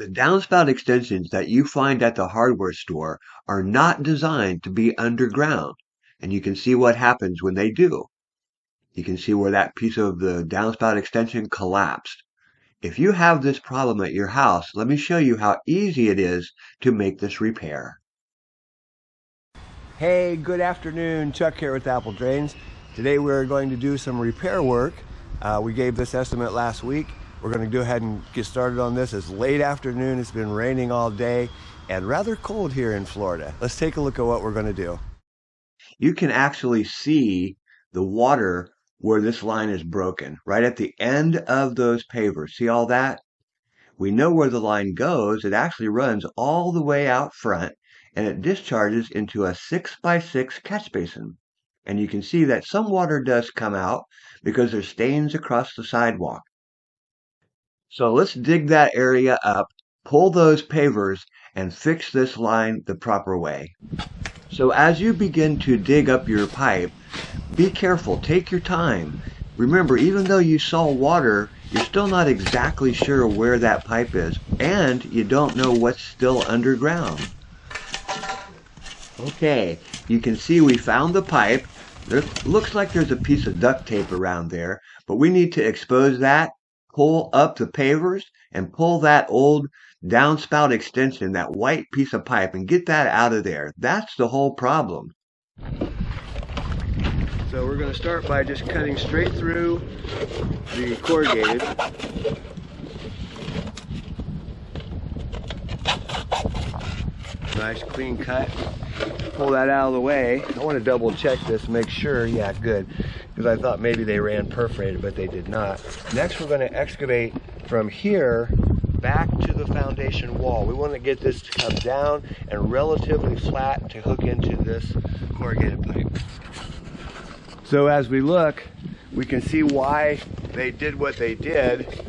The downspout extensions that you find at the hardware store are not designed to be underground, and you can see what happens when they do. You can see where that piece of the downspout extension collapsed. If you have this problem at your house, let me show you how easy it is to make this repair. Hey, good afternoon. Chuck here with Apple Drains. Today we're going to do some repair work. We gave this estimate last week. We're going to go ahead and get started on this. It's late afternoon. It's been raining all day and rather cold here in Florida. Let's take a look at what we're going to do. You can actually see the water where this line is broken, right at the end of those pavers. See all that? We know where the line goes. It actually runs all the way out front, and it discharges into a 6x6 catch basin. And you can see that some water does come out because there's stains across the sidewalk. So let's dig that area up, pull those pavers, and fix this line the proper way. So as you begin to dig up your pipe, be careful, take your time. Remember, even though you saw water, you're still not exactly sure where that pipe is, and you don't know what's still underground. Okay, you can see we found the pipe. There looks like there's a piece of duct tape around there, but we need to expose that, pull up the pavers, and pull that old downspout extension, that white piece of pipe, and get that out of there. That's the whole problem. So we're going to start by just cutting straight through the corrugated. Nice clean cut. Pull that out of the way. I want to double check this, make sure, yeah, good, because I thought maybe they ran perforated, but they did not. Next we're going to excavate from here back to the foundation wall. We want to get this to come down and relatively flat to hook into this corrugated pipe. So as we look, we can see why they did what they did.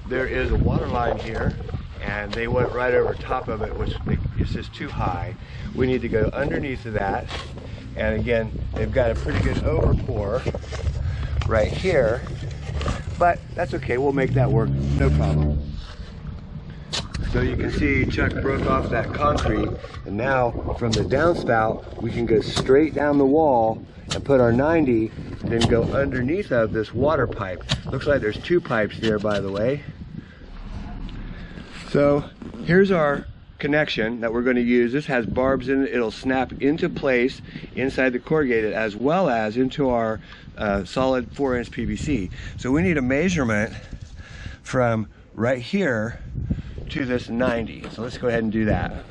There is a water line here, and they went right over top of it, which is just too high. We need to go underneath of that, and again, they've got a pretty good overpour right here, but that's okay, we'll make that work, no problem. So you can see Chuck broke off that concrete, and now from the downspout, we can go straight down the wall and put our 90, and then go underneath of this water pipe. Looks like there's two pipes there, by the way. So here's our connection that we're going to use. This has barbs in it. It'll snap into place inside the corrugated as well as into our solid 4-inch PVC. So we need a measurement from right here to this 90. So let's go ahead and do that.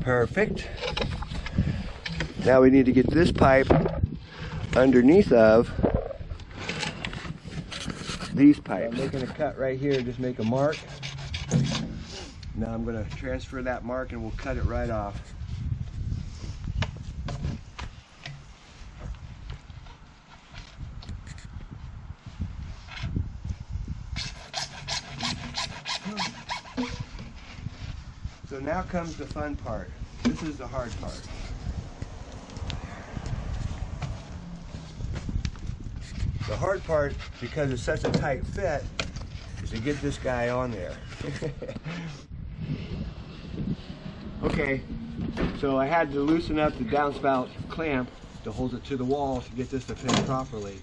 Perfect. Now we need to get this pipe underneath of these pipes. I'm making a cut right here, just make a mark. Now I'm going to transfer that mark and we'll cut it right off. So now comes the fun part. This is the hard part. The hard part, because it's such a tight fit, is to get this guy on there. Okay, so I had to loosen up the downspout clamp to hold it to the wall to get this to fit properly.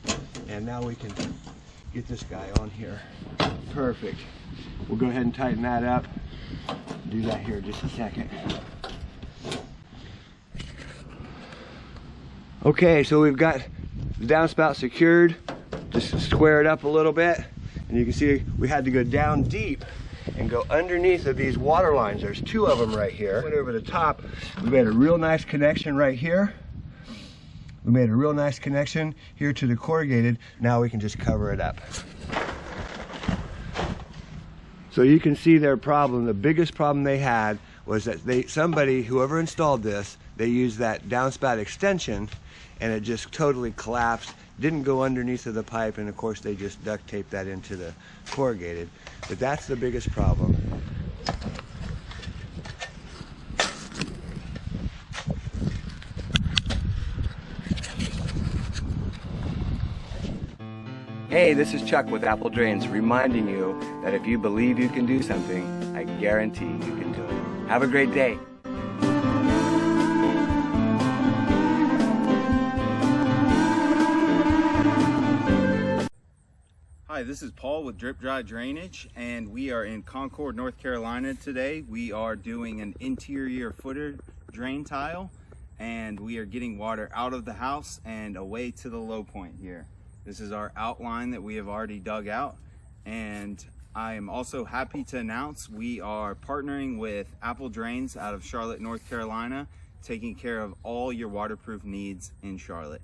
And now we can get this guy on here. Perfect. We'll go ahead and tighten that up. Do that here in just a second. Okay, so we've got the downspout secured. Just square it up a little bit, and you can see we had to go down deep and go underneath of these water lines. There's two of them right here. Went over the top. We made a real nice connection right here. We made a real nice connection here to the corrugated. Now we can just cover it up. So you can see their problem. The biggest problem they had was that whoever installed this, they used that downspout extension, and it just totally collapsed. Didn't go underneath of the pipe, and of course they just duct taped that into the corrugated. But that's the biggest problem. Hey, this is Chuck with Apple Drains, reminding you that if you believe you can do something, I guarantee you can do it. Have a great day. Hi, this is Paul with Drip Dry Drainage, and we are in Concord, North Carolina today. We are doing an interior footer drain tile, and we are getting water out of the house and away to the low point here. This is our outline that we have already dug out, and I am also happy to announce we are partnering with Apple Drains out of Charlotte, North Carolina, taking care of all your waterproof needs in Charlotte.